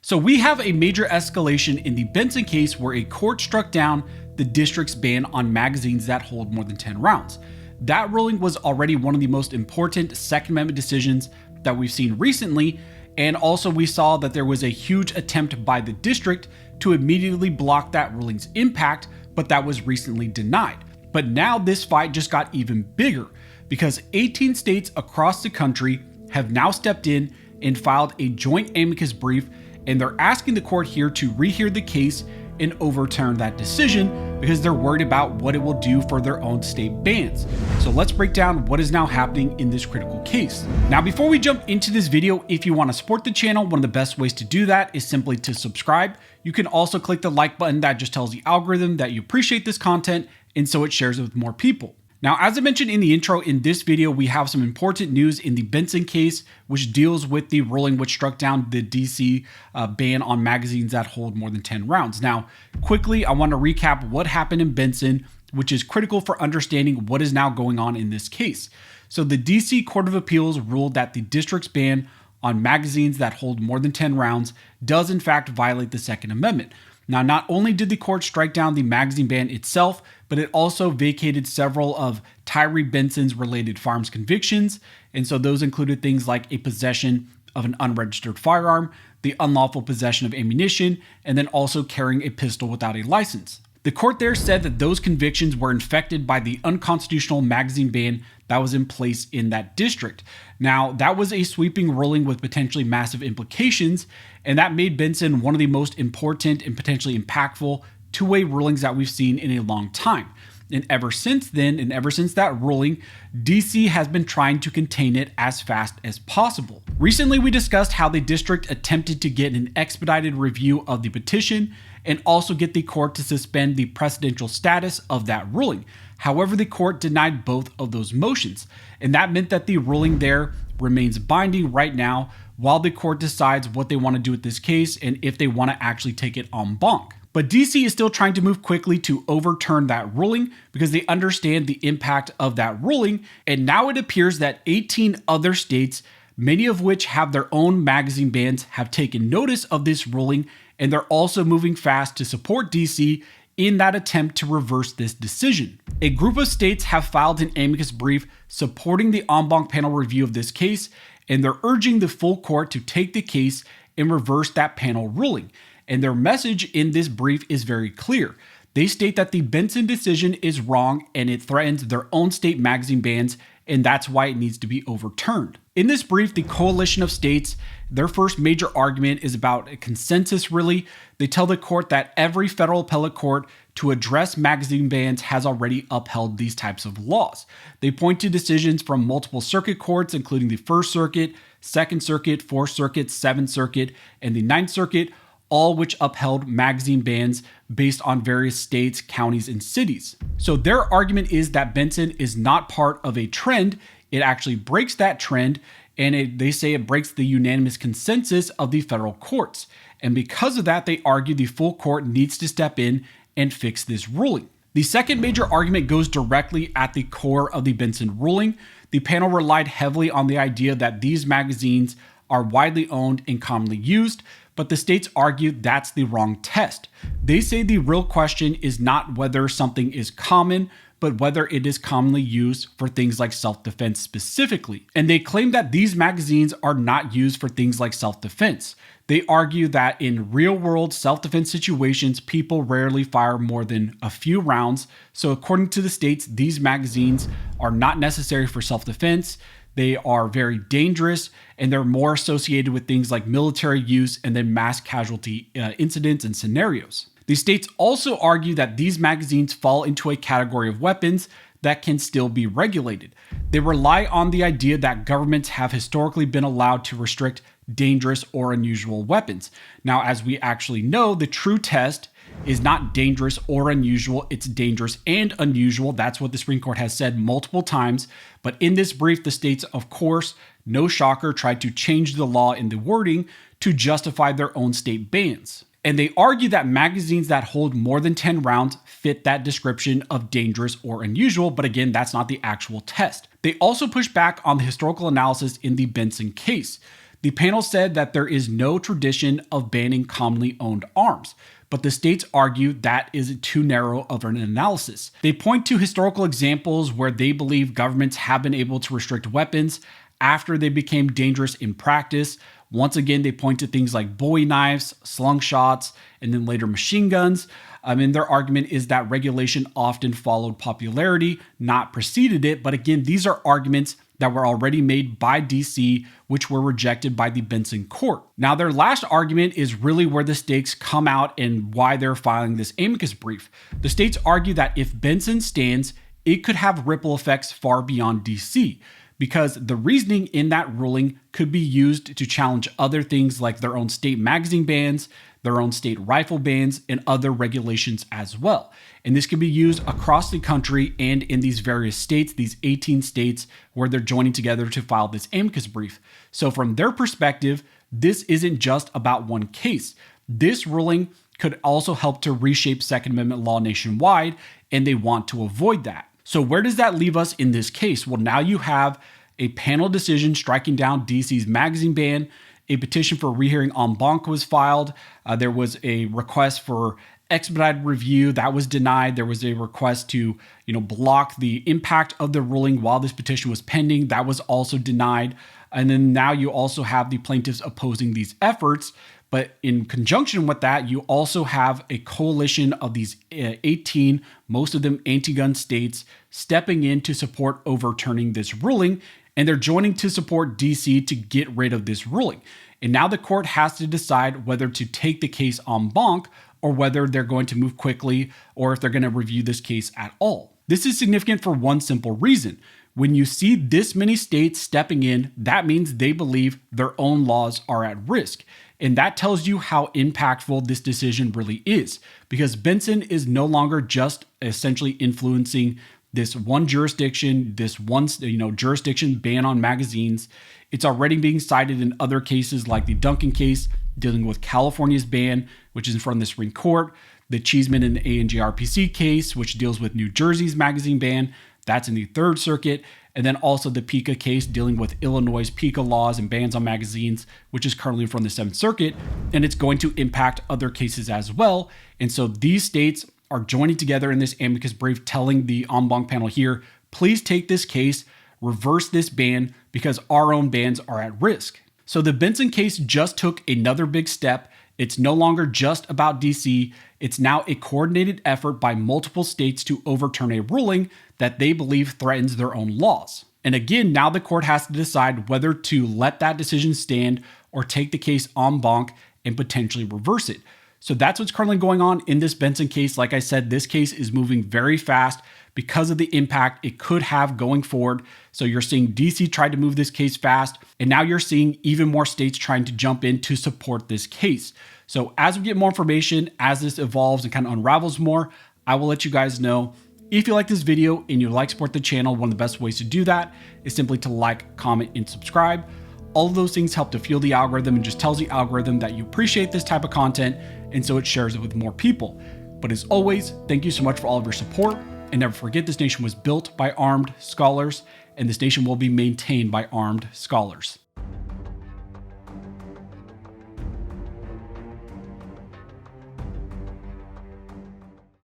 So we have a major escalation in the Benson case where a court struck down the district's ban on magazines that hold more than 10 rounds. That ruling was already one of the most important Second Amendment decisions that we've seen recently, and also we saw that there was a huge attempt by the district to immediately block that ruling's impact, but that was recently denied. But now this fight just got even bigger because 18 states across the country have now stepped in and filed a joint amicus brief, and they're asking the court here to rehear the case and overturn that decision because they're worried about what it will do for their own state bans. So let's break down what is now happening in this critical case. Now, before we jump into this video, if you want to support the channel, one of the best ways to do that is simply to subscribe. You can also click the like button. That just tells the algorithm that you appreciate this content, and so it shares it with more people. Now, as I mentioned in the intro, in this video, we have some important news in the Benson case, which deals with the ruling which struck down the DC ban on magazines that hold more than 10 rounds. Now, quickly, I want to recap what happened in Benson, which is critical for understanding what is now going on in this case. So the DC Court of Appeals ruled that the district's ban on magazines that hold more than 10 rounds does in fact violate the Second Amendment. Now, not only did the court strike down the magazine ban itself, but it also vacated several of Tyree Benson's related firearms convictions. And so those included things like a possession of an unregistered firearm, the unlawful possession of ammunition, and then also carrying a pistol without a license. The court there said that those convictions were infected by the unconstitutional magazine ban that was in place in that district. Now, that was a sweeping ruling with potentially massive implications, and that made Benson one of the most important and potentially impactful two-way rulings that we've seen in a long time. And ever since then, and ever since that ruling, DC has been trying to contain it as fast as possible. Recently, we discussed how the district attempted to get an expedited review of the petition and also get the court to suspend the precedential status of that ruling. However, the court denied both of those motions, and that meant that the ruling there remains binding right now while the court decides what they want to do with this case and if they want to actually take it en banc. But DC is still trying to move quickly to overturn that ruling because they understand the impact of that ruling, and now it appears that 18 other states, many of which have their own magazine bans, have taken notice of this ruling, and they're also moving fast to support DC in that attempt to reverse this decision. A group of states have filed an amicus brief supporting the en banc panel review of this case, and they're urging the full court to take the case and reverse that panel ruling. And their message in this brief is very clear. They state that the Benson decision is wrong and it threatens their own state magazine bans, and that's why it needs to be overturned. In this brief, the coalition of states, their first major argument is about a consensus, really. They tell the court that every federal appellate court to address magazine bans has already upheld these types of laws. They point to decisions from multiple circuit courts, including the First Circuit, Second Circuit, Fourth Circuit, Seventh Circuit, and the Ninth Circuit, all which upheld magazine bans based on various states, counties, and cities. So their argument is that Benson is not part of a trend. It actually breaks that trend, and they say it breaks the unanimous consensus of the federal courts. And because of that, they argue the full court needs to step in and fix this ruling. The second major argument goes directly at the core of the Benson ruling. The panel relied heavily on the idea that these magazines are widely owned and commonly used, but the states argue that's the wrong test. They say the real question is not whether something is common, but whether it is commonly used for things like self-defense specifically. And they claim that these magazines are not used for things like self-defense. They argue that in real-world self-defense situations, people rarely fire more than a few rounds. So according to the states, these magazines are not necessary for self-defense. They are very dangerous, and they're more associated with things like military use and then mass casualty incidents and scenarios. The states also argue that these magazines fall into a category of weapons that can still be regulated. They rely on the idea that governments have historically been allowed to restrict dangerous or unusual weapons. Now, as we actually know, the true test is not dangerous or unusual, it's dangerous and unusual. That's what the Supreme Court has said multiple times. But in this brief, the states, of course, no shocker, tried to change the law in the wording to justify their own state bans. And they argue that magazines that hold more than 10 rounds fit that description of dangerous or unusual, but again, that's not the actual test. They also push back on the historical analysis in the Benson case. The panel said that there is no tradition of banning commonly owned arms, but the states argue that is too narrow of an analysis. They point to historical examples where they believe governments have been able to restrict weapons after they became dangerous in practice. Once again, they point to things like bowie knives, slingshots, and then later machine guns. Their argument is that regulation often followed popularity, not preceded it. But again, these are arguments that were already made by DC, which were rejected by the Benson court. Now, their last argument is really where the stakes come out and why they're filing this amicus brief. The states argue that if Benson stands, it could have ripple effects far beyond DC, because the reasoning in that ruling could be used to challenge other things like their own state magazine bans, their own state rifle bans, and other regulations as well. And this can be used across the country and in these various states, these 18 states where they're joining together to file this amicus brief. So from their perspective, this isn't just about one case. This ruling could also help to reshape Second Amendment law nationwide, and they want to avoid that. So where does that leave us in this case? Well, now you have a panel decision striking down DC's magazine ban. A petition for rehearing en banc was filed. There was a request for expedited review that was denied. There was a request to, block the impact of the ruling while this petition was pending. That was also denied. And then now you also have the plaintiffs opposing these efforts. But in conjunction with that, you also have a coalition of these 18, most of them anti-gun states, stepping in to support overturning this ruling. And they're joining to support DC to get rid of this ruling. And now the court has to decide whether to take the case en banc or whether they're going to move quickly or if they're going to review this case at all. This is significant for one simple reason. When you see this many states stepping in, that means they believe their own laws are at risk. And that tells you how impactful this decision really is, because Benson is no longer just essentially influencing this one jurisdiction, jurisdiction ban on magazines. It's already being cited in other cases like the Duncan case dealing with California's ban, which is in front of the Supreme Court, the Cheeseman and ANJRPC case, which deals with New Jersey's magazine ban. That's in the Third Circuit. And then also the PICA case dealing with Illinois' PICA laws and bans on magazines, which is currently in front of the Seventh Circuit. And it's going to impact other cases as well. And so these states are joining together in this amicus brief, telling the en banc panel here, please take this case, reverse this ban, because our own bans are at risk. So the Benson case just took another big step. It's no longer just about DC. It's now a coordinated effort by multiple states to overturn a ruling that they believe threatens their own laws. And again, now the court has to decide whether to let that decision stand or take the case en banc and potentially reverse it. So that's what's currently going on in this Benson case. Like I said, this case is moving very fast because of the impact it could have going forward. So you're seeing DC try to move this case fast, and now you're seeing even more states trying to jump in to support this case. So as we get more information, as this evolves and kind of unravels more, I will let you guys know. If you like this video and you'd like to support the channel, one of the best ways to do that is simply to like, comment, and subscribe. All of those things help to fuel the algorithm and just tells the algorithm that you appreciate this type of content, and so it shares it with more people. But as always, thank you so much for all of your support, and never forget this nation was built by armed scholars, and this nation will be maintained by armed scholars.